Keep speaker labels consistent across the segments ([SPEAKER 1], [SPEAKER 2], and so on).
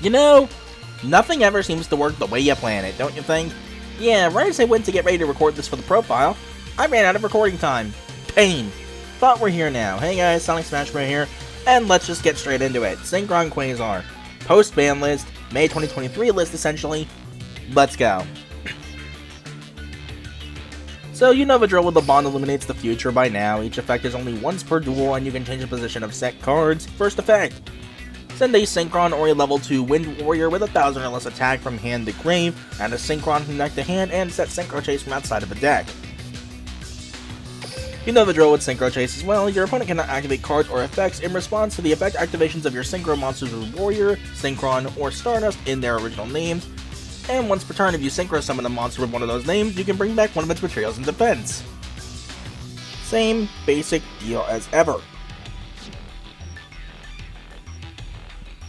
[SPEAKER 1] You know, nothing ever seems to work the way you plan it, don't you think? Yeah, right as I went to get ready to record this for the profile, I ran out of recording time. Pain. But we're here now. Hey guys, Sonic Smash Bros. Here, and let's just get straight into it. Synchron Quasar. Post-ban list, May 2023 list essentially. Let's go. So you know the drill with the bond eliminates the future by now. Each effect is only once per duel and you can change the position of set cards. First effect. Send a Synchron or a level 2 Wind Warrior with 1,000 or less attack from hand to grave, and a Synchron from deck to hand, and set Synchro Chase from outside of the deck. You know the drill with Synchro Chase as well. Your opponent cannot activate cards or effects in response to the effect activations of your Synchro monsters with Warrior, Synchron, or Stardust in their original names. And once per turn, if you Synchro summon a monster with one of those names, you can bring back one of its materials in defense. Same basic deal as ever.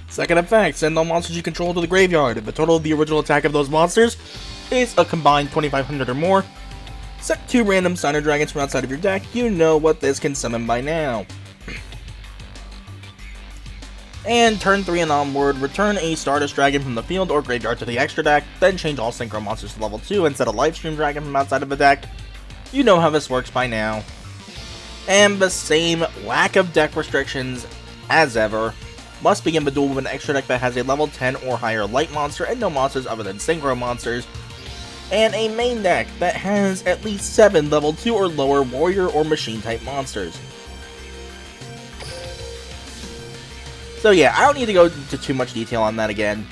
[SPEAKER 1] Second effect, send all monsters you control to the graveyard. If the total of the original attack of those monsters is a combined 2,500 or more, set 2 random Signer Dragons from outside of your deck. You know what this can summon by now. And turn 3 and onward, return a Stardust Dragon from the field or graveyard to the extra deck, then change all Synchro monsters to level 2 and set a Livestream Dragon from outside of the deck. You know how this works by now. And the same lack of deck restrictions as ever. Must begin the duel with an extra deck that has a level 10 or higher light monster and no monsters other than Synchro monsters. And a main deck that has at least 7 level 2 or lower warrior or machine type monsters. So yeah, I don't need to go into too much detail on that again.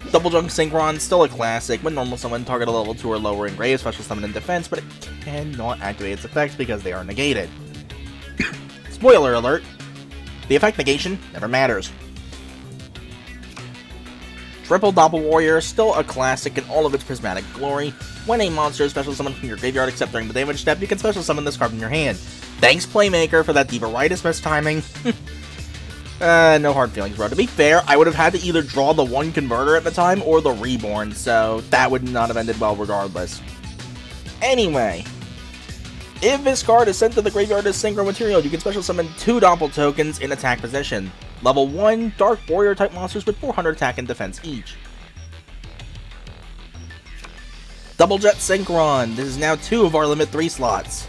[SPEAKER 1] Double Junk Synchron, still a classic. When normal summon, target a level 2 or lower in grave, special summon in defense, but it cannot activate its effects because they are negated. Spoiler alert, the effect negation never matters. Triple Doppel Warrior, still a classic in all of its prismatic glory. When a monster is special summoned from your graveyard except during the damage step, you can special summon this card from your hand. Thanks Playmaker for that Diva-ritis mistiming. No hard feelings, bro. To be fair, I would have had to either draw the 1 converter at the time or the Reborn, so that would not have ended well regardless. Anyway, if this card is sent to the graveyard as Synchro material, you can special summon 2 Doppel tokens in attack position. Level 1 Dark Warrior type monsters with 400 attack and defense each. Double Jet Synchron. This is now 2 of our limit 3 slots.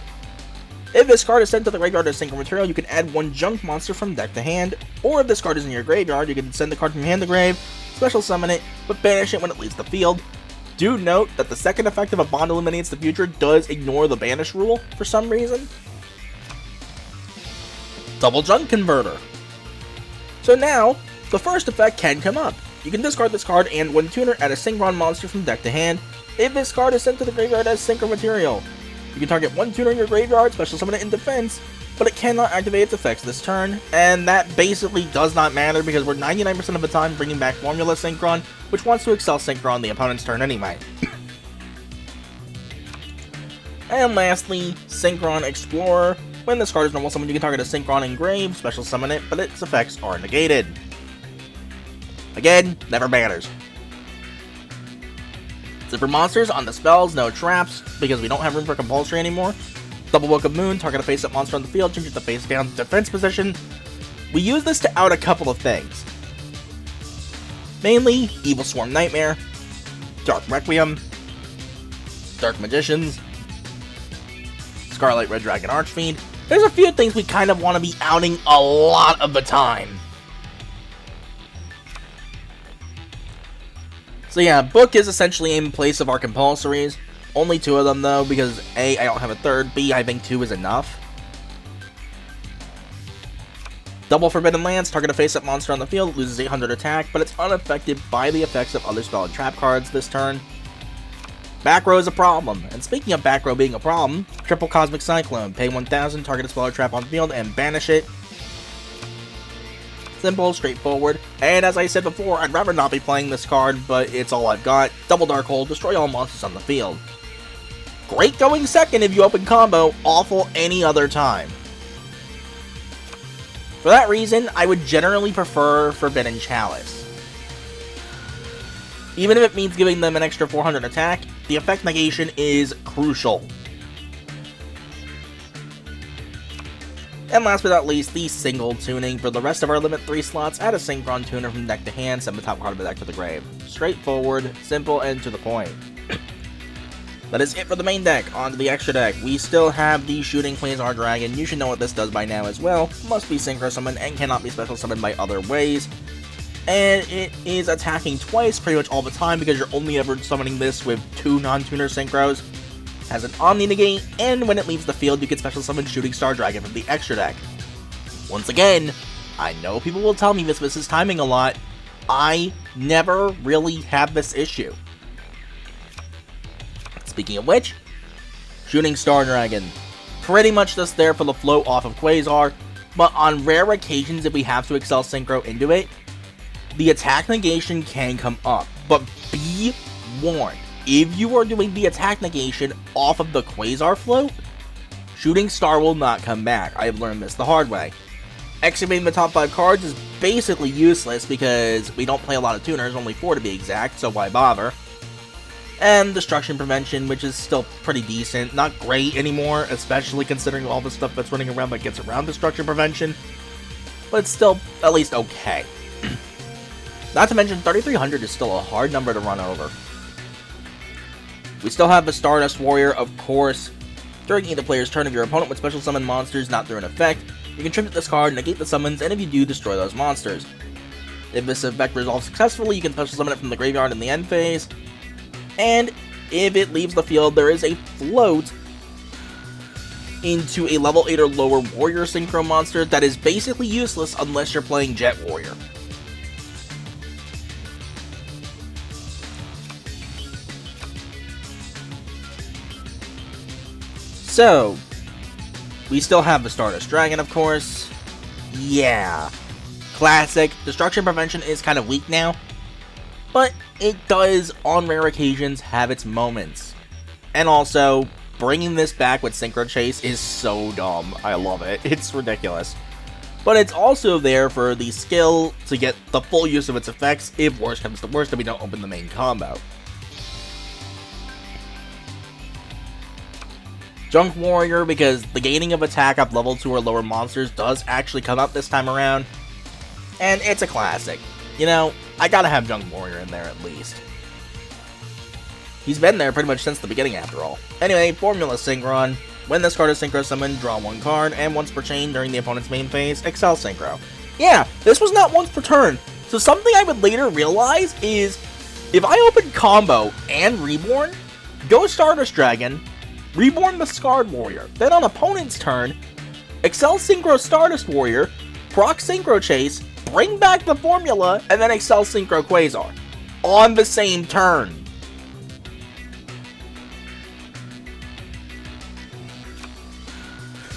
[SPEAKER 1] If this card is sent to the graveyard as Synchro material, you can add 1 junk monster from deck to hand, or if this card is in your graveyard, you can send the card from hand to grave, special summon it, but banish it when it leaves the field. Do note that the second effect of a bond eliminates the future does ignore the banish rule for some reason. Double Junk Converter. So now, the first effect can come up. You can discard this card and 1 tuner, add a Synchron monster from deck to hand. If this card is sent to the graveyard as Synchro material, you can target 1 tuner in your graveyard, special summon it in defense, but it cannot activate its effects this turn, and that basically does not matter because we're 99% of the time bringing back Formula Synchron, which wants to excel Synchron the opponent's turn anyway. And lastly, Synchron Explorer. When this card is normal summon, you can target a Synchron in grave, special summon it, but its effects are negated. Again, never matters. Zipper monsters on the spells, no traps, because we don't have room for compulsory anymore. Double Book of Moon, target a face-up monster on the field, change it to face-down defense position. We use this to out a couple of things. Mainly, Evil Swarm Nightmare, Dark Requiem, Dark Magicians, Scarlet Red Dragon Archfiend. There's a few things we kind of want to be outing a lot of the time. So yeah, Book is essentially in place of our compulsories. Only 2 of them though, because A, I don't have a third, B, I think 2 is enough. Double Forbidden Lance, target a face-up monster on the field, loses 800 attack, but it's unaffected by the effects of other spell and trap cards this turn. Back row is a problem, and speaking of back row being a problem, Triple Cosmic Cyclone, pay 1,000, target a spell or trap on the field, and banish it. Simple, straightforward, and as I said before, I'd rather not be playing this card, but it's all I've got. Double Dark Hole, destroy all monsters on the field. Great going second if you open combo, awful any other time. For that reason, I would generally prefer Forbidden Chalice. Even if it means giving them an extra 400 attack, the effect negation is crucial. And last but not least, the single tuning. For the rest of our limit 3 slots, add a Synchron tuner from deck to hand, send the top card of the deck to the grave. Straightforward, simple, and to the point. That is it for the main deck. On to the extra deck. We still have the Shooting Quasar Dragon. You should know what this does by now as well. Must be Synchro Summoned and cannot be Special Summoned by other ways. And it is attacking twice pretty much all the time because you're only ever summoning this with 2 non-tuner Synchros. Has an Omni Negate, and when it leaves the field, you can Special Summon Shooting Star Dragon from the extra deck. Once again, I know people will tell me this misses timing a lot. I never really have this issue. Speaking of which, Shooting Star Dragon. Pretty much just there for the float off of Quasar, but on rare occasions if we have to Excel Synchro into it, the attack negation can come up. But be warned, if you are doing the attack negation off of the Quasar float, Shooting Star will not come back. I have learned this the hard way. Excavating the top 5 cards is basically useless because we don't play a lot of tuners, only 4 to be exact, so why bother? And Destruction Prevention, which is still pretty decent. Not great anymore, especially considering all the stuff that's running around that gets around Destruction Prevention, but it's still at least okay. Not to mention, 3,300 is still a hard number to run over. We still have the Stardust Warrior, of course. During either player's turn, if your opponent would special summon monsters not through an effect, you can tribute this card, negate the summons, and if you do, destroy those monsters. If this effect resolves successfully, you can special summon it from the graveyard in the end phase. And if it leaves the field, there is a float into a level 8 or lower Warrior Synchro monster that is basically useless unless you're playing Jet Warrior. So, we still have the Stardust Dragon, of course. Yeah. Classic. Destruction Prevention is kind of weak now, but it does, on rare occasions, have its moments. And also, bringing this back with Synchro Chase is so dumb. I love it. It's ridiculous. But it's also there for the skill to get the full use of its effects if worse comes to worse and we don't open the main combo. Junk Warrior, because the gaining of attack up level 2 or lower monsters does actually come up this time around. And it's a classic. You know, I gotta have Junk Warrior in there at least. He's been there pretty much since the beginning after all. Anyway, Formula Synchron. When this card is Synchro Summoned, draw 1 card, and once per chain during the opponent's main phase, Excel Synchro. Yeah, this was not once per turn. So something I would later realize is, if I open Combo and Reborn, go Stardust Dragon, Reborn the Scarred Warrior, then on opponent's turn, Excel Synchro Stardust Warrior, proc Synchro Chase, bring back the formula, and then Excel Synchro Quasar. On the same turn.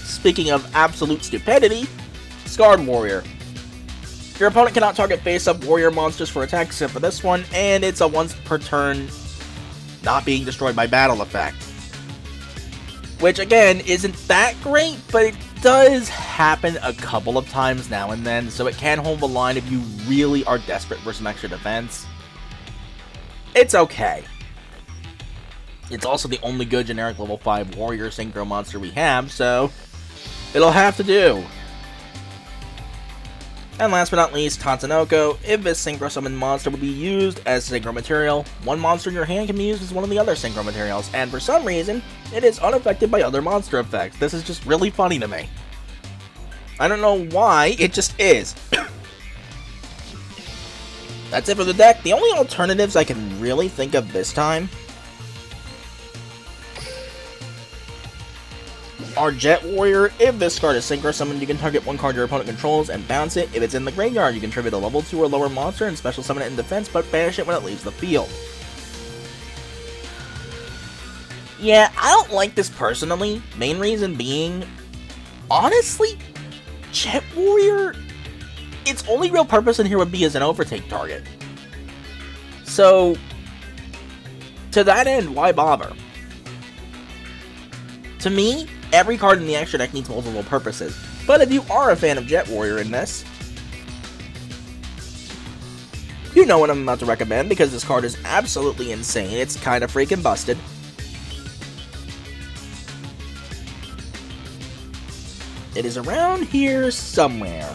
[SPEAKER 1] Speaking of absolute stupidity, Scarred Warrior. Your opponent cannot target face-up warrior monsters for attack except for this one, and it's a once per turn not being destroyed by battle effect. Which, again, isn't that great, but it does happen a couple of times now and then, so it can hold the line if you really are desperate for some extra defense. It's okay. It's also the only good generic level 5 warrior synchro monster we have, so it'll have to do. And last but not least, Tatsunoko. If this Synchro Summon monster would be used as Synchro material, one monster in your hand can be used as one of the other Synchro materials, and for some reason, it is unaffected by other monster effects. This is just really funny to me. I don't know why, it just is. That's it for the deck. The only alternatives I can really think of this time are Jet Warrior. If this card is Synchro Summoned, you can target 1 card your opponent controls and bounce it. If it's in the graveyard, you can tribute a level 2 or lower monster and special summon it in defense, but banish it when it leaves the field. Yeah, I don't like this personally. Main reason being, honestly, Jet Warrior, its only real purpose in here would be as an overtake target. So, to that end, why bother? To me, every card in the extra deck needs multiple purposes, but if you are a fan of Jet Warrior in this, you know what I'm about to recommend because this card is absolutely insane. It's kind of freaking busted. It is around here somewhere.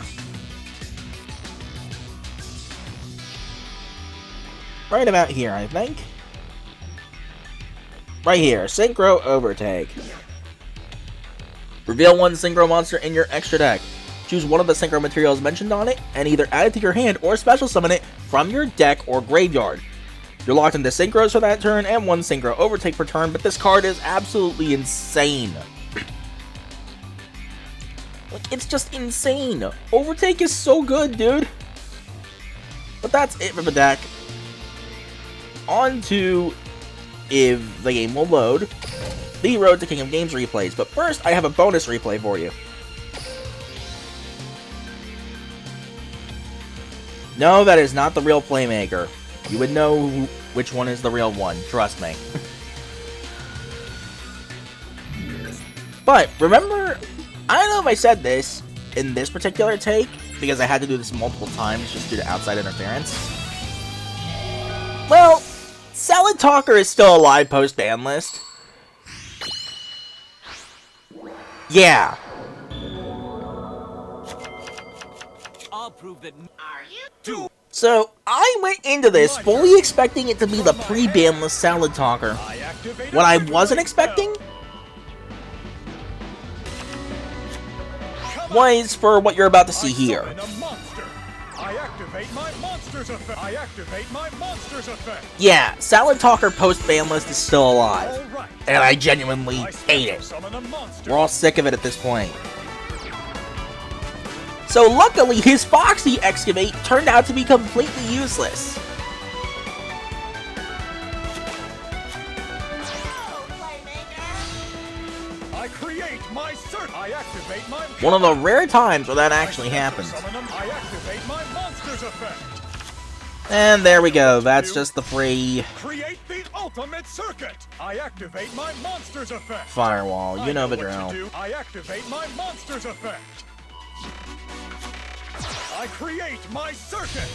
[SPEAKER 1] Right about here, I think. Right here, Synchro Overtake. Reveal one Synchro monster in your extra deck. Choose one of the Synchro materials mentioned on it, and either add it to your hand or special summon it from your deck or graveyard. You're locked into Synchros for that turn, and one Synchro Overtake per turn, but this card is absolutely insane. Like, it's just insane. Overtake is so good, dude. But that's it for the deck. On to, if the game will load, the Road to King of Games replays. But first, I have a bonus replay for you. No, that is not the real Playmaker. You would know which one is the real one, trust me. But, remember, I don't know if I said this in this particular take, because I had to do this multiple times just due to outside interference. Well, Salad Talker is still alive post-ban list. Yeah.
[SPEAKER 2] I'll prove that. Are you?
[SPEAKER 1] So, I went into this fully expecting it to be the pre-ban list Salad Talker. What I wasn't expecting was for what you're about to see here. Yeah, Salad Talker post-ban list is still alive. And I genuinely hate it. We're all sick of it at this point. So luckily, his Foxy Excavate turned out to be completely useless. One of the rare times where that actually happens. And there we go. That's just the free
[SPEAKER 3] create the ultimate circuit. I activate my monsters effect.
[SPEAKER 1] Firewall. You know the drill.
[SPEAKER 3] I activate my monsters effect. I create my circuit.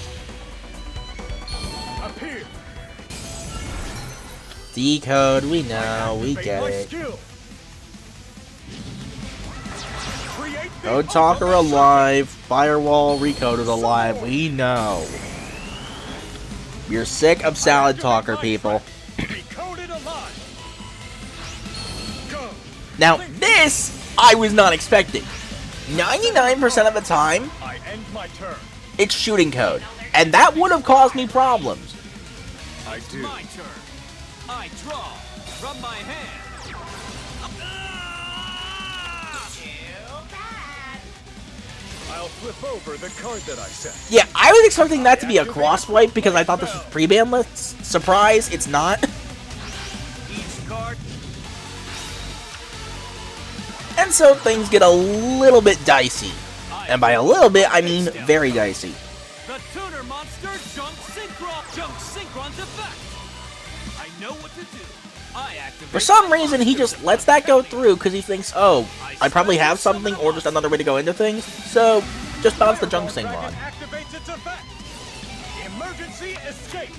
[SPEAKER 3] Appear.
[SPEAKER 1] Decode. We know. We get it. Code Talker alive. Firewall Recode is alive. We know. You're sick of Salad Talker, people. Now, this I was not expecting. 99% of the time, it's shooting code. And that would have caused me problems.
[SPEAKER 2] I do. My turn. I draw from my hand.
[SPEAKER 3] I'll flip over the card that I set.
[SPEAKER 1] Yeah, I was expecting that to be a cross wipe because I thought this was pre-ban list. Surprise, it's not.
[SPEAKER 2] Each card.
[SPEAKER 1] And so things get a little bit dicey. And by a little bit, I mean very dicey.
[SPEAKER 2] The tuner monster Junk Synchron's effect. I know what to do. I activate.
[SPEAKER 1] For some reason, he just lets that go through because he thinks, oh, I probably have something or just another way to go into things. So, just bounce the Junk Synchron.
[SPEAKER 3] Emergency escape.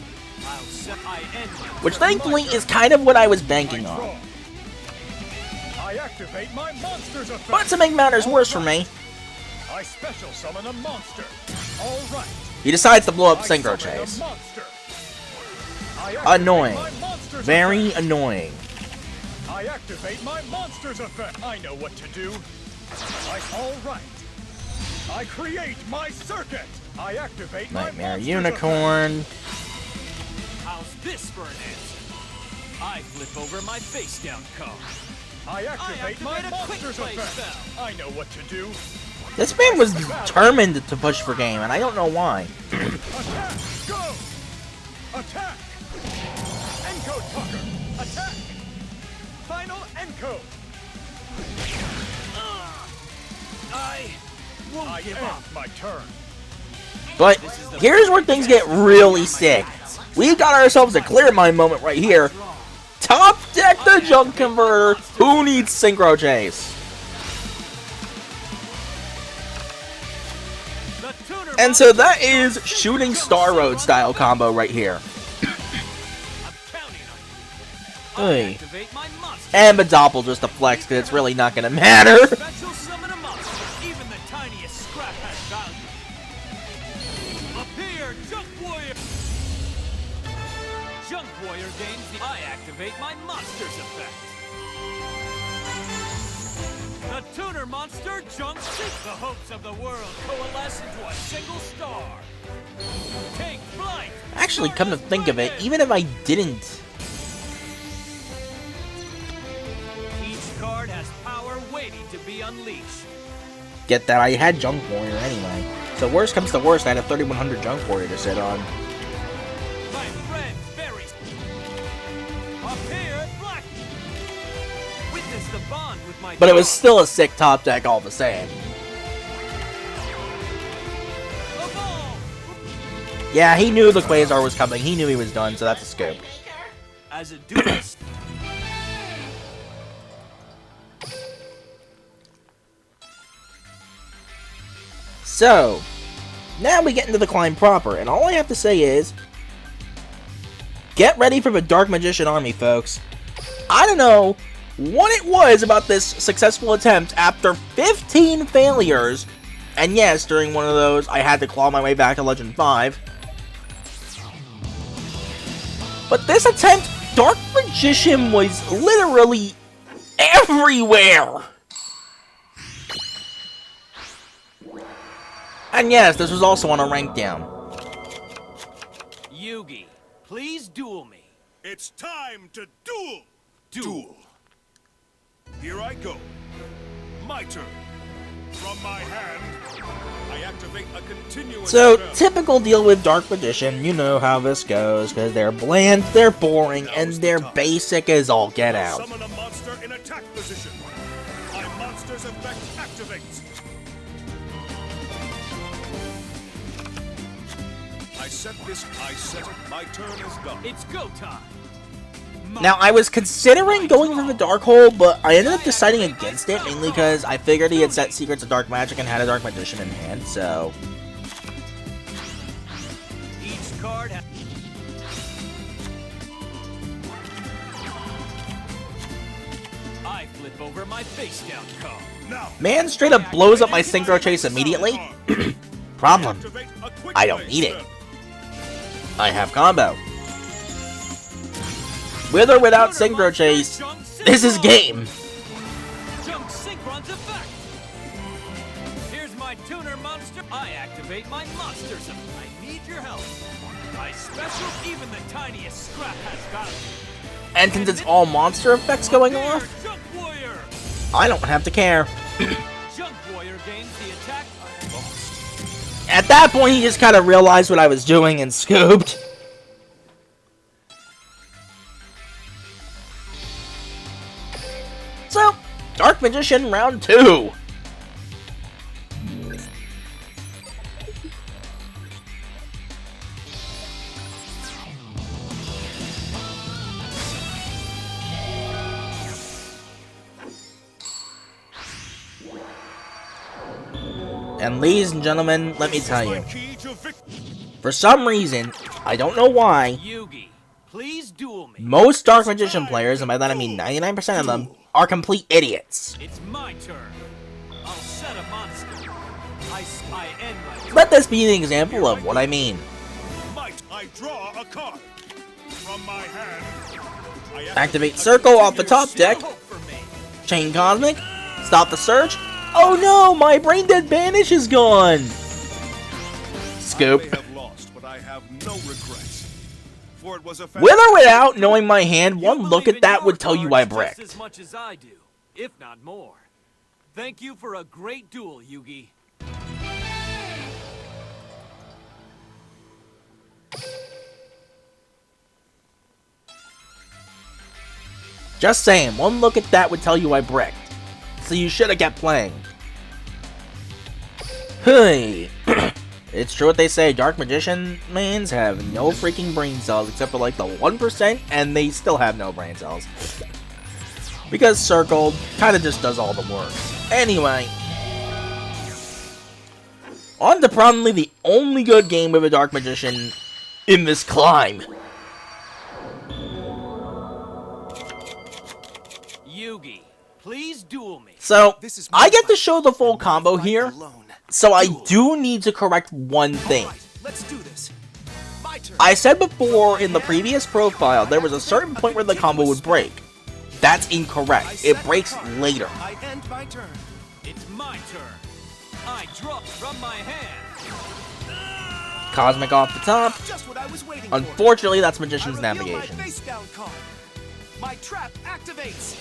[SPEAKER 1] Which thankfully is kind of what I was banking on.
[SPEAKER 3] I activate my monsters effect.
[SPEAKER 1] But to make matters worse for me,
[SPEAKER 3] I special summon a monster. All right.
[SPEAKER 1] he decides to blow up Synchro Chase. Annoying. Very annoying.
[SPEAKER 3] I activate my monsters effect. I know what to do. All right. I create my circuit. I activate
[SPEAKER 1] Nightmare
[SPEAKER 3] my
[SPEAKER 1] Unicorn.
[SPEAKER 2] How's this for an answer? I flip over my face down card.
[SPEAKER 3] I activate my
[SPEAKER 2] a quick
[SPEAKER 3] monsters
[SPEAKER 2] play
[SPEAKER 3] effect.
[SPEAKER 2] spell.
[SPEAKER 3] I know what to do.
[SPEAKER 1] This man was determined to push for game, and I don't know why.
[SPEAKER 3] Attack! Go! Attack! Encode Talker! Attack! Final encode!
[SPEAKER 2] I won't give up.
[SPEAKER 3] My turn.
[SPEAKER 1] But here's where things get really sick. We got ourselves a clear mind moment right here. Top deck the Junk Converter. Who needs Synchro Chase? And so that is Shooting Star Road style combo right here. Hey. And Badopple just a flex because it's really not going to matter.
[SPEAKER 2] Junk Warrior! Junk Warrior gains the I activate my monsters effect. The tuner monster Junk Sync. The hopes of the world coalesce into a single star. Take flight!
[SPEAKER 1] Actually, come to think of it, even if I didn't...
[SPEAKER 2] Each card has power waiting to be unleashed.
[SPEAKER 1] Get that, I had Junk Warrior anyway. So worst comes to worst, I had a 3100 Junk Warrior to sit on.
[SPEAKER 2] My friend, very up here, black. Witness the bond with my.
[SPEAKER 1] But it was still a sick top deck all the same. Yeah, he knew the Quasar was coming. He knew he was done, so that's a scoop.
[SPEAKER 2] As a duelist.
[SPEAKER 1] So, now we get into the climb proper, and all I have to say is, get ready for the Dark Magician army, folks. I don't know what it was about this successful attempt after 15 failures, and yes, during one of those, I had to claw my way back to Legend 5. But this attempt, Dark Magician was literally everywhere! And yes, this was also on a rank down.
[SPEAKER 2] Yugi, please duel me.
[SPEAKER 3] It's time to duel! Duel. Here I go. My turn. From my hand, I activate a continuous
[SPEAKER 1] So,
[SPEAKER 3] spell.
[SPEAKER 1] typical deal with Dark Magician, you know how this goes, because they're bland, they're boring, and they're basic as all get out.
[SPEAKER 3] Summon a monster in attack position. My monster's effect activates. I set it, my turn is done.
[SPEAKER 2] It's go time.
[SPEAKER 1] Now, I was considering going for the Dark Hole, but I ended up deciding against it, mainly because I figured he had set Secrets of Dark Magic and had a Dark Magician in hand, so...
[SPEAKER 2] Each card has... I flip over my face down card.
[SPEAKER 3] Now,
[SPEAKER 1] Man straight up blows up my Synchro Chase immediately. Problem,
[SPEAKER 3] activate a quick
[SPEAKER 1] I don't
[SPEAKER 3] play
[SPEAKER 1] need it.
[SPEAKER 3] spell.
[SPEAKER 1] I have combo. With or without Synchro Chase, this is game.
[SPEAKER 2] Junk Synchron's effect. Here's my tuner monster. I activate my monsters. I need your help. My special, even the tiniest scrap has got it.
[SPEAKER 1] And since it's all monster effects going off,
[SPEAKER 2] Junk Warrior.
[SPEAKER 1] I don't have to care.
[SPEAKER 2] Junk Warrior gains the attack. I lost.
[SPEAKER 1] At that point, he just kind of realized what I was doing and scooped. So, Dark Magician round 2. And ladies and gentlemen, let me tell you, for some reason, I don't know why,
[SPEAKER 2] Yugi, please duel me.
[SPEAKER 1] most Dark Magician players, and by that I mean 99% of them, are complete idiots.
[SPEAKER 2] It's my turn. I'll set a monster. I end my turn.
[SPEAKER 1] Let this be an example of what I mean.
[SPEAKER 3] Might I draw a card from my hand? I
[SPEAKER 1] Activate Circle off the top deck,
[SPEAKER 2] No hope for me.
[SPEAKER 1] Chain Cosmic, stop the surge. Oh no, my Brain Dead Banish is gone! Scoop.
[SPEAKER 3] I may have lost, but I have no regrets. For it was a
[SPEAKER 1] With or without knowing my hand, one look at that would tell you I
[SPEAKER 2] bricked.
[SPEAKER 1] bricked.
[SPEAKER 2] Just as much as I do, if not more. Thank you for a great duel, Yugi.
[SPEAKER 1] Just saying, one look at that would tell you I bricked. So you should have kept playing. Hey, it's true what they say, Dark Magician mains have no freaking brain cells except for like the 1%, and they still have no brain cells. Because Circle kind of just does all the work. Anyway, on to probably the only good game with a Dark Magician in this climb.
[SPEAKER 2] Yugi, please duel me.
[SPEAKER 1] So, I get to show the full combo here, so I do need to correct one thing.
[SPEAKER 2] Let's do this.
[SPEAKER 3] turn.
[SPEAKER 1] I said before in the previous profile, there was a certain point where the combo would break. That's incorrect. It breaks later.
[SPEAKER 3] I end my turn.
[SPEAKER 2] It's my turn. I draw from my hand.
[SPEAKER 1] Cosmic off the top.
[SPEAKER 3] Just what I was waiting for.
[SPEAKER 1] Unfortunately, that's
[SPEAKER 3] I
[SPEAKER 1] Magician's
[SPEAKER 3] reveal
[SPEAKER 1] Navigation.
[SPEAKER 3] my face down card. My trap activates.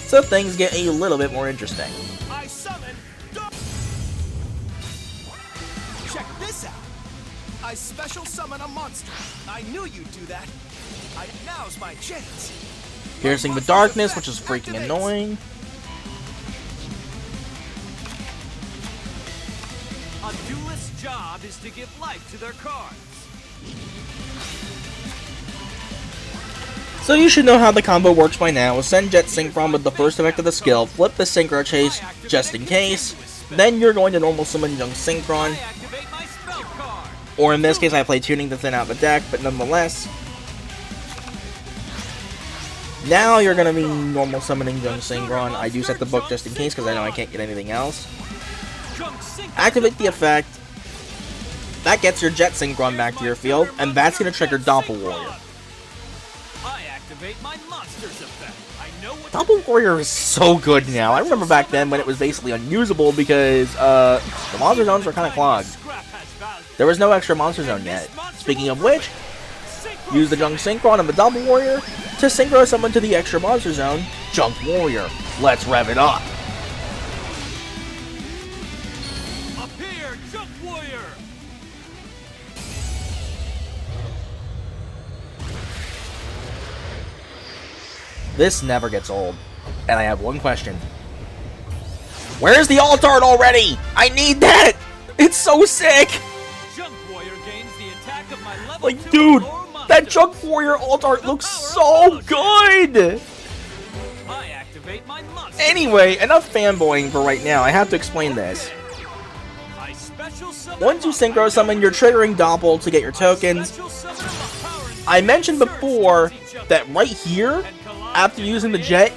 [SPEAKER 1] So things get a little bit more interesting.
[SPEAKER 3] I summon. Check this out. I special summon a monster. I knew you'd do that. Now's my chance.
[SPEAKER 1] Piercing the Darkness, which is freaking annoying.
[SPEAKER 2] A duelist's job is to give life to their cards.
[SPEAKER 1] So you should know how the combo works by now. Send Jet Synchron with the first effect of the skill, flip the Synchro Chase just in case, then you're going to normal summon Young Synchron,
[SPEAKER 2] I activate my spell card.
[SPEAKER 1] or in this case I play Tuning to thin out the deck, but nonetheless. Now you're going to be normal summoning Young Synchron. I do set the book just in case because I know I can't get anything else. Activate the effect. That gets your Jet Synchron back to your field, and that's going to trigger Doppel Warrior.
[SPEAKER 2] I activate my monster's effect. I know what
[SPEAKER 1] Doppel Warrior is so good now. I remember back then when it was basically unusable because the monster zones were kind of clogged.
[SPEAKER 2] scrap has value.
[SPEAKER 1] There was no extra monster zone yet. Speaking of which, use the Junk Synchron and the Doppel Warrior to synchro summon to the extra monster zone, Junk Warrior. Let's rev it up.
[SPEAKER 2] Appear, Junk Warrior.
[SPEAKER 1] This never gets old. And I have one question. Where's the alt art already? I need that! It's so sick!
[SPEAKER 2] Junk Warrior gains the attack of my level
[SPEAKER 1] Like,
[SPEAKER 2] 2
[SPEAKER 1] dude,
[SPEAKER 2] lower monster.
[SPEAKER 1] that Junk Warrior alt art looks so good!
[SPEAKER 2] I activate my monster.
[SPEAKER 1] Anyway, enough fanboying for right now. I have to explain this.
[SPEAKER 2] I special summon
[SPEAKER 1] Once you synchro summon, you're triggering Doppel to get your tokens.
[SPEAKER 2] Special summon a power
[SPEAKER 1] I mentioned before that right here, after using the Jet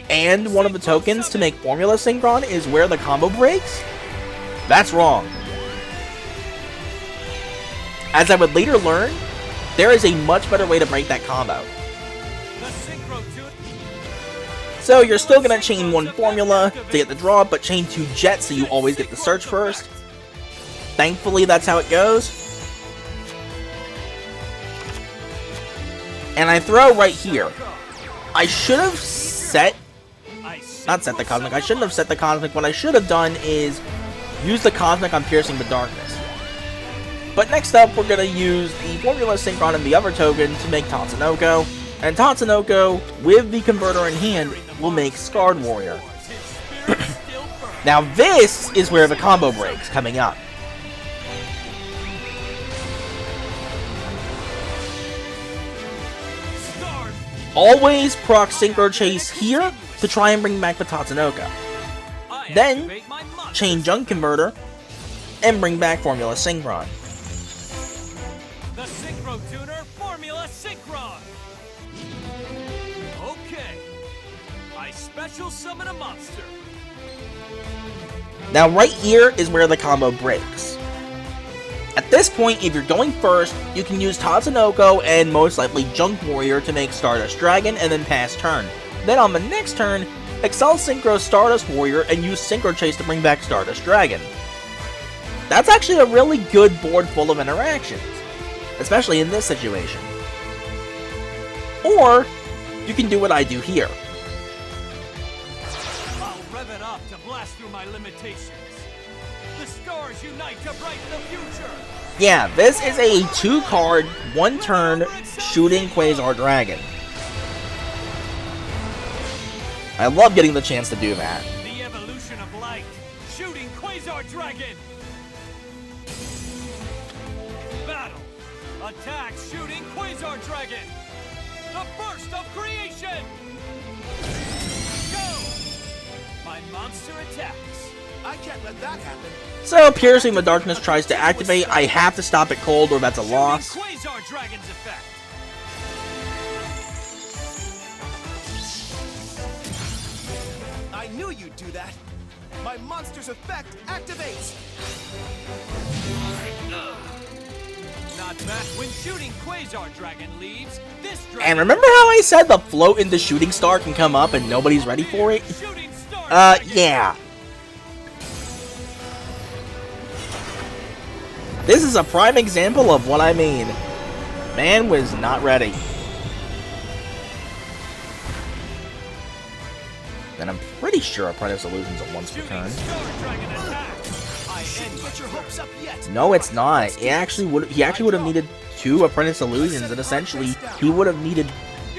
[SPEAKER 1] and one of the tokens to make Formula Synchron is where the combo breaks? That's wrong. As I would later learn, there is a much better way to break that combo.
[SPEAKER 2] The synchro tune.
[SPEAKER 1] So you're still gonna chain one Formula to get the draw, but chain two Jets so you always get the search first. Thankfully, that's how it goes. And I throw right here. I should have not set the Cosmic. I shouldn't have set the Cosmic. What I should have done is use the Cosmic on Piercing the Darkness. But next up, we're going to use the Formula Synchron and the other token to make Tatsunoko. And Tatsunoko, with the Converter in hand, will make Scarred Warrior. Now this is where the combo breaks, coming up. Always proc Synchro Chase here to try and bring back the Tatsunoko. Then, chain Junk Converter and bring back Formula Synchron.
[SPEAKER 2] The Synchro Tuner Formula Synchron. Okay. I special summon a monster.
[SPEAKER 1] Now right here is where the combo breaks. At this point, if you're going first, you can use Tatsunoko and most likely Junk Warrior to make Stardust Dragon and then pass turn. Then on the next turn, Excel Synchro Stardust Warrior and use Synchro Chase to bring back Stardust Dragon. That's actually a really good board full of interactions, especially in this situation. Or, you can do what I do here.
[SPEAKER 2] I'll rev it up to blast through my limitations. The stars unite to brighten the future.
[SPEAKER 1] Yeah, this is a 2-card, 1-turn shooting Quasar Dragon. I love getting the chance to do that.
[SPEAKER 2] The evolution of light. Shooting Quasar Dragon. Battle. Attack shooting Quasar Dragon. The burst of creation. Go. My monster attacks.
[SPEAKER 3] I can't let that happen.
[SPEAKER 1] So, Piercing the Darkness tries to activate. I have to stop it cold or that's a loss.
[SPEAKER 2] Quasar Dragon's effect.
[SPEAKER 3] I knew you'd do that. My monster's effect activates.
[SPEAKER 2] not bad. When shooting Quasar Dragon leaves, this dragon...
[SPEAKER 1] And remember how I said the float into Shooting Star can come up and nobody's ready for it?
[SPEAKER 2] Shooting Star
[SPEAKER 1] Yeah. This is a prime example of what I mean. Man was not ready. And I'm pretty sure Apprentice Illusion's a once per turn. No, it's not. He actually would have needed 2 Apprentice Illusions, and essentially he would have needed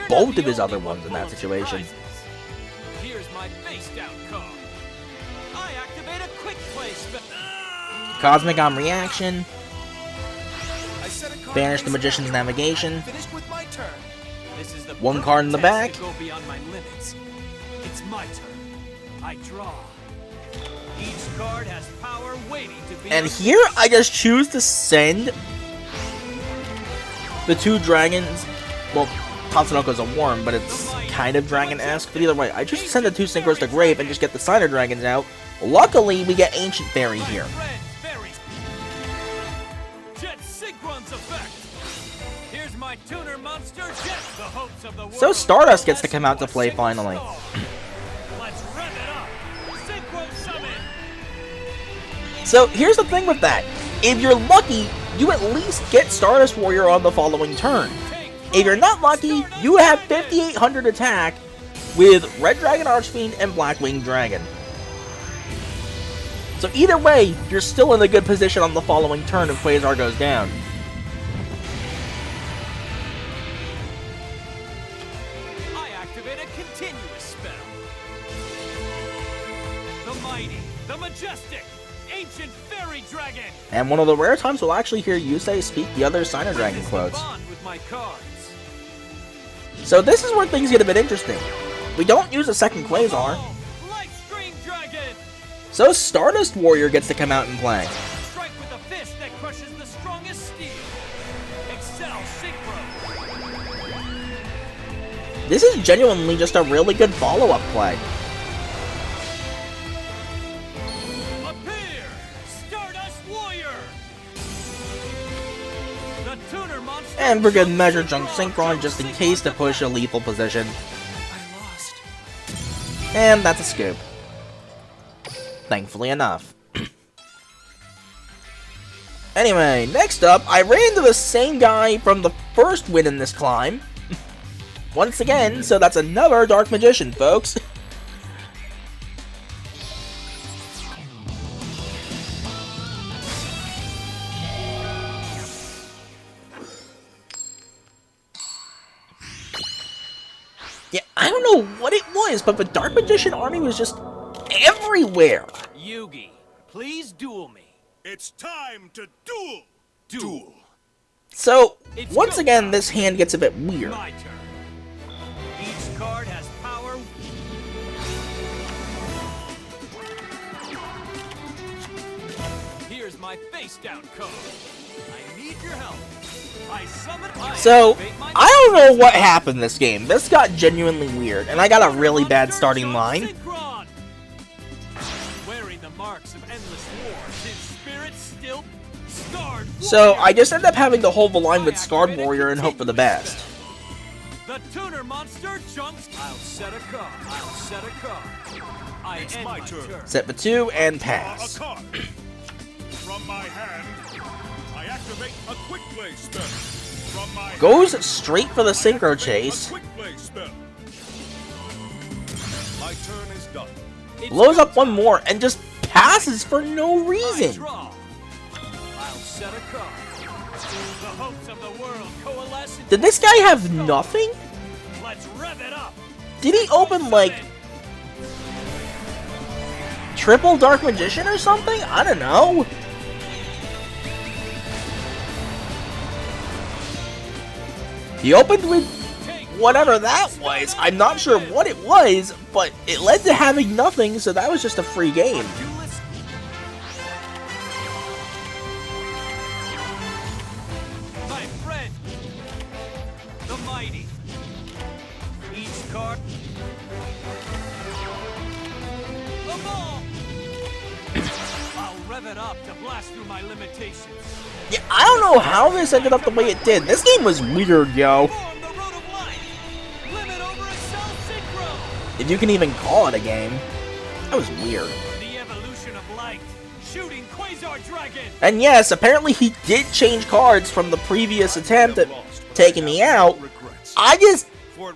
[SPEAKER 1] both of his other ones in that situation.
[SPEAKER 2] Here's my face down card. I activate a quick play spell.
[SPEAKER 1] Cosmic Arm Reaction. Banish the Magician's Navigation.
[SPEAKER 2] This is the
[SPEAKER 1] 1 card in the back.
[SPEAKER 2] go beyond my limits. It's my turn. I draw. Each card has power waiting to be...
[SPEAKER 1] And here I just choose to send the 2 dragons. Well, Tatsunoko's a worm, but it's kind of dragon-esque. But either way, I just send the 2 Synchros to grave and just get the Signer Dragons out. Luckily, we get Ancient Fairy here.
[SPEAKER 2] Jet Synchron's effect. Here's my tuner monster, Jet, the hopes of the world.
[SPEAKER 1] So Stardust gets to come out to play finally.
[SPEAKER 2] Let's rev it up. Synchro summon.
[SPEAKER 1] So here's the thing with that. If you're lucky, you at least get Stardust Warrior on the following turn. If you're not lucky, you have 5800 attack with Red Dragon Archfiend and Black Winged Dragon. So either way, you're still in a good position on the following turn if Quasar goes down.
[SPEAKER 2] I activate a continuous spell. The mighty, the majestic, ancient fairy dragon.
[SPEAKER 1] And one of the rare times we'll actually hear Yusei speak the other Signer Dragon quotes.
[SPEAKER 2] Bond with my cards.
[SPEAKER 1] So this is where things get a bit interesting. We don't use a second Quasar.
[SPEAKER 2] Lightstream dragon.
[SPEAKER 1] So Stardust Warrior gets to come out and play.
[SPEAKER 2] Strike with a fist that crushes the strongest steel. Excel Synchro.
[SPEAKER 1] This is genuinely just a really good follow-up play.
[SPEAKER 2] Appear, Stardust Warrior. The tuner monster.
[SPEAKER 1] And for good measure, Junk Synchron just in case to push a lethal position.
[SPEAKER 2] I lost.
[SPEAKER 1] And that's a scoop. Thankfully enough. Anyway, next up, I ran into the same guy from the first win in this climb. Once again, so that's another Dark Magician, folks. Yeah, I don't know what it was, but the Dark Magician army was just everywhere.
[SPEAKER 2] Yugi, please duel me.
[SPEAKER 3] It's time to duel! Duel.
[SPEAKER 1] So, once again, this hand gets a bit weird.
[SPEAKER 2] My turn. Each card has power. Here's my face down card. I need your help. I summon.
[SPEAKER 1] So, I don't know what happened this game. This got genuinely weird, and I got a really bad starting line.
[SPEAKER 2] Synchron. Wearing the marks of endless wars, his spirit still scarred.
[SPEAKER 1] So, I just end up having to hold the line with Scarred Warrior and hope for the best.
[SPEAKER 2] The tuner monster jumps. I'll set a card. I'll set a card.
[SPEAKER 3] It's
[SPEAKER 2] end
[SPEAKER 3] my turn.
[SPEAKER 1] Set for 2 and
[SPEAKER 3] Draw a
[SPEAKER 1] pass.
[SPEAKER 3] card. From my hand, I activate a quick play spell. From my
[SPEAKER 1] Goes
[SPEAKER 3] hand,
[SPEAKER 1] straight for the
[SPEAKER 3] I
[SPEAKER 1] Synchro
[SPEAKER 3] activate
[SPEAKER 1] Chase.
[SPEAKER 3] a quick play spell. My turn is done.
[SPEAKER 1] Blows up one more and just passes for no
[SPEAKER 2] I
[SPEAKER 1] reason.
[SPEAKER 2] draw. I'll set a card. The hopes of the world coalesce.
[SPEAKER 1] Did this guy have nothing?
[SPEAKER 2] Let's rev it up.
[SPEAKER 1] Did he open, like, triple Dark Magician or something? I don't know. He opened with whatever that was. I'm not sure what it was, but it led to having nothing, so that was just a free game.
[SPEAKER 2] My friend, the mighty. Each card. The ball. I'll rev rev it up to blast through my limitations.
[SPEAKER 1] Yeah, I don't know how this ended up the way it did. This game was weird, yo.
[SPEAKER 2] Form the road of light. Limit over Excel Synchro.
[SPEAKER 1] If you can even call it a game. That was weird.
[SPEAKER 2] The evolution of light. Shooting Quasar Dragon.
[SPEAKER 1] And yes, apparently he did change cards from the previous attempt at taking me out. I just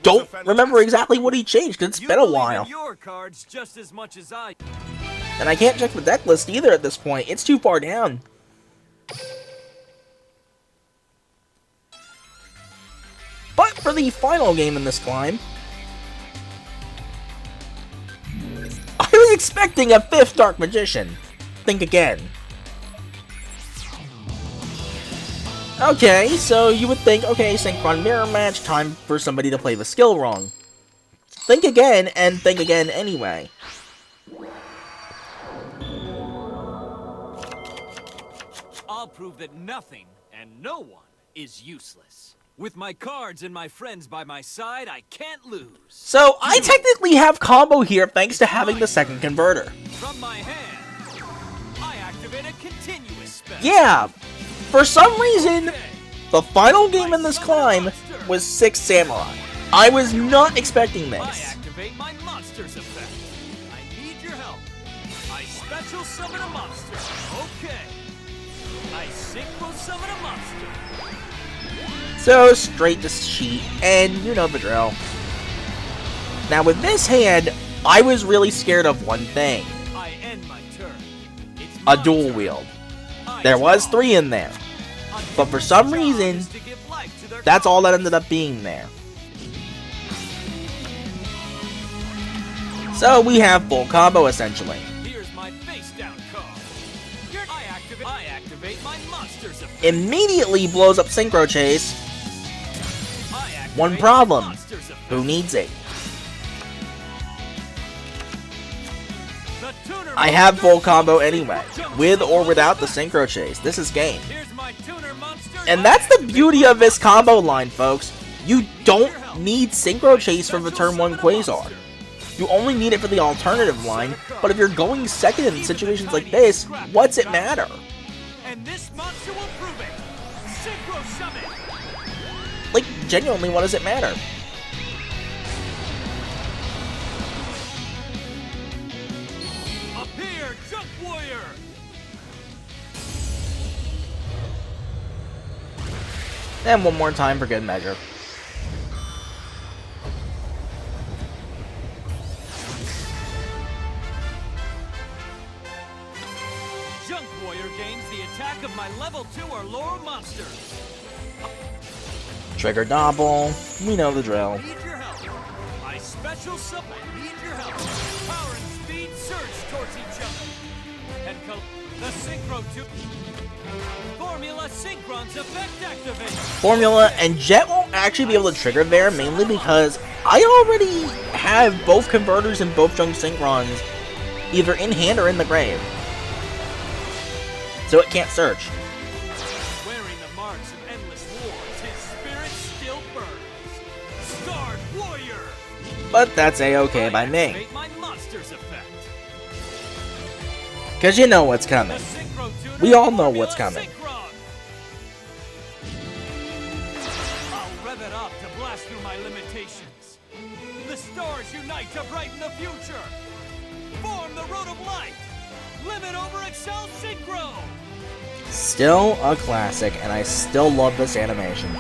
[SPEAKER 1] don't remember exactly what he changed, because it's been a while.
[SPEAKER 2] You believe in your cards just as much as I.
[SPEAKER 1] And I can't check the deck list either at this point. It's too far down. But for the final game in this climb, I was expecting a 5th Dark Magician. Think again. Okay, so you would think, okay, Synchron mirror match, time for somebody to play the skill wrong. Think again, and think again anyway.
[SPEAKER 2] I'll prove that nothing and no one is useless. With my cards and my friends by my side, I can't lose.
[SPEAKER 1] So, I technically have combo here thanks to having the second converter.
[SPEAKER 2] From my hand, I activate a continuous spell.
[SPEAKER 1] Yeah, for some reason, the final game in this climb was 6 Samurai. I was not expecting
[SPEAKER 2] I
[SPEAKER 1] this.
[SPEAKER 2] activate my monsters effect. I need your help. I special summon a monster. Okay. I synchro summon a monster.
[SPEAKER 1] So, straight to cheat, and you know the drill. Now with this hand, I was really scared of one thing.
[SPEAKER 2] I end my turn. It's
[SPEAKER 1] A
[SPEAKER 2] my
[SPEAKER 1] dual
[SPEAKER 2] turn.
[SPEAKER 1] wield.
[SPEAKER 2] I
[SPEAKER 1] There was
[SPEAKER 2] draw.
[SPEAKER 1] 3 in there, but for some reason,
[SPEAKER 2] Is to give life to their
[SPEAKER 1] that's all that ended up being there. So we have full combo essentially.
[SPEAKER 2] Here's my face down card. I activate my monsters effect.
[SPEAKER 1] Immediately blows up Synchro Chase.
[SPEAKER 2] I activate
[SPEAKER 1] One
[SPEAKER 2] my
[SPEAKER 1] problem.
[SPEAKER 2] monsters effect.
[SPEAKER 1] Who needs it?
[SPEAKER 2] The tuner
[SPEAKER 1] I have
[SPEAKER 2] monster
[SPEAKER 1] full combo
[SPEAKER 2] jump
[SPEAKER 1] anyway,
[SPEAKER 2] jump
[SPEAKER 1] with or
[SPEAKER 2] jump
[SPEAKER 1] without the
[SPEAKER 2] jump.
[SPEAKER 1] Synchro Chase. This is game.
[SPEAKER 2] Here's my tuner monster.
[SPEAKER 1] And
[SPEAKER 2] I
[SPEAKER 1] that's the
[SPEAKER 2] activate
[SPEAKER 1] beauty
[SPEAKER 2] my
[SPEAKER 1] of this
[SPEAKER 2] monsters
[SPEAKER 1] combo
[SPEAKER 2] effect.
[SPEAKER 1] line, folks. You don't need Synchro Chase for the turn 1 Quasar. You only need it for the alternative line, but if you're going second in situations like this, what's it matter?
[SPEAKER 2] And this monster will prove it. Synchro summon.
[SPEAKER 1] Like, genuinely, what does it matter?
[SPEAKER 2] Appear, Junk Warrior.
[SPEAKER 1] And one more time for good measure.
[SPEAKER 2] Junk Warrior gains the attack of my level 2 or lower monster.
[SPEAKER 1] Trigger Double. We know the drill.
[SPEAKER 2] I need your help. I special summon. I need your help. Power and speed surge towards each other. And the Synchro 2. Formula Synchron's effect activate.
[SPEAKER 1] Formula and Jet won't actually be able to trigger there, mainly because I already have both converters and both Junk Synchrons either in hand or in the grave. So it can't search.
[SPEAKER 2] Wearing the marks of endless wars, his spirit still burns. Scarred Warrior.
[SPEAKER 1] But that's a-okay by
[SPEAKER 2] I
[SPEAKER 1] me.
[SPEAKER 2] activate my monsters effect.
[SPEAKER 1] Because you know what's
[SPEAKER 2] The
[SPEAKER 1] coming.
[SPEAKER 2] Synchro tuner
[SPEAKER 1] We all know
[SPEAKER 2] Formula
[SPEAKER 1] what's coming.
[SPEAKER 2] Synchron. I'll rev it up to blast through my limitations. The stars unite to brighten the future. Form the road of light. Limit over Excel Synchro.
[SPEAKER 1] Still a classic, and I still love this animation.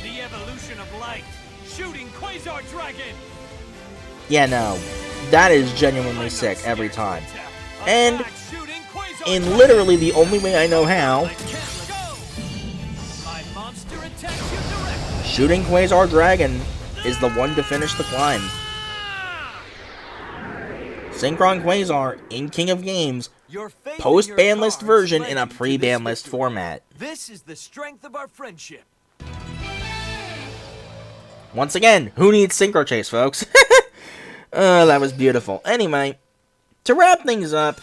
[SPEAKER 2] The evolution of light. Shooting Quasar Dragon.
[SPEAKER 1] Yeah, no. That is genuinely sick every time. And
[SPEAKER 2] Attack, shooting Quasar
[SPEAKER 1] in
[SPEAKER 2] Dragon.
[SPEAKER 1] literally the only way I know
[SPEAKER 2] I
[SPEAKER 1] how,
[SPEAKER 2] can't go. My monster attacks you directly.
[SPEAKER 1] shooting Quasar Dragon is the one to finish the climb. Synchron Quasar in King of Games,
[SPEAKER 2] Your faith in
[SPEAKER 1] post-ban
[SPEAKER 2] your
[SPEAKER 1] list
[SPEAKER 2] cards
[SPEAKER 1] version
[SPEAKER 2] led
[SPEAKER 1] in a
[SPEAKER 2] you to this
[SPEAKER 1] pre-ban list
[SPEAKER 2] victory.
[SPEAKER 1] format.
[SPEAKER 2] This is the strength of our friendship.
[SPEAKER 1] Once again, who needs Synchro Chase, folks? That was beautiful. Anyway, to wrap things up,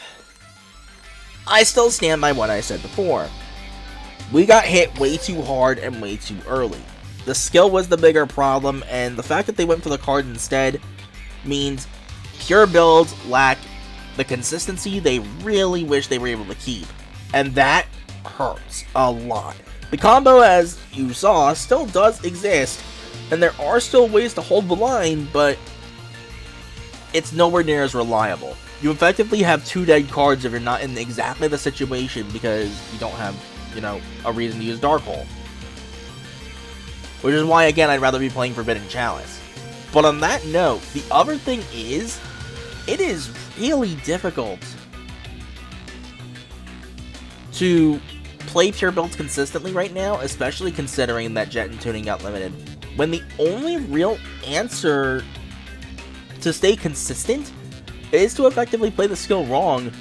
[SPEAKER 1] I still stand by what I said before. We got hit way too hard and way too early. The skill was the bigger problem, and the fact that they went for the card instead means pure builds lack the consistency they really wish they were able to keep. And that hurts a lot. The combo, as you saw, still does exist, and there are still ways to hold the line, but it's nowhere near as reliable. You effectively have 2 dead cards if you're not in exactly the situation because you don't have, a reason to use Dark Hole. Which is why, again, I'd rather be playing Forbidden Chalice. But on that note, the other thing is, it is really difficult to play pure builds consistently right now, especially considering that Jet and Tuning got limited. When the only real answer to stay consistent is to effectively play the skill wrong,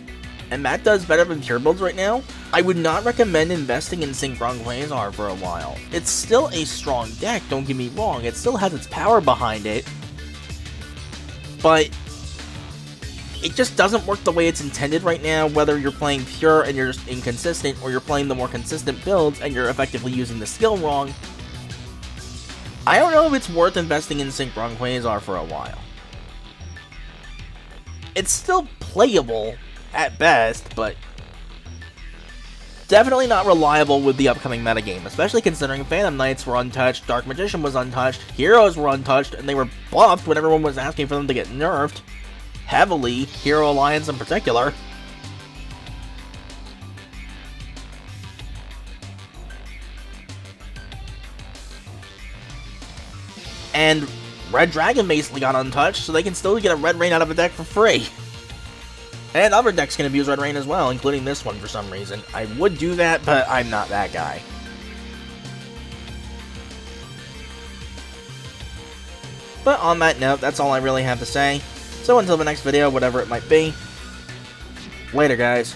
[SPEAKER 1] and Matt does better than pure builds right now. I would not recommend investing in Synchron Quasar for a while. It's still a strong deck, don't get me wrong, it still has its power behind it, but it just doesn't work the way it's intended right now, whether you're playing pure and you're just inconsistent, or you're playing the more consistent builds and you're effectively using the skill wrong. I don't know if it's worth investing in Synchron Quasar for a while. It's still playable at best, but definitely not reliable with the upcoming metagame, especially considering Phantom Knights were untouched, Dark Magician was untouched, Heroes were untouched, and they were buffed when everyone was asking for them to get nerfed heavily, Hero Alliance in particular. And Red Dragon basically got untouched, so they can still get a Red Rain out of a deck for free. And other decks can abuse Red Rain as well, including this one for some reason. I would do that, but I'm not that guy. But on that note, that's all I really have to say. So until the next video, whatever it might be, later guys.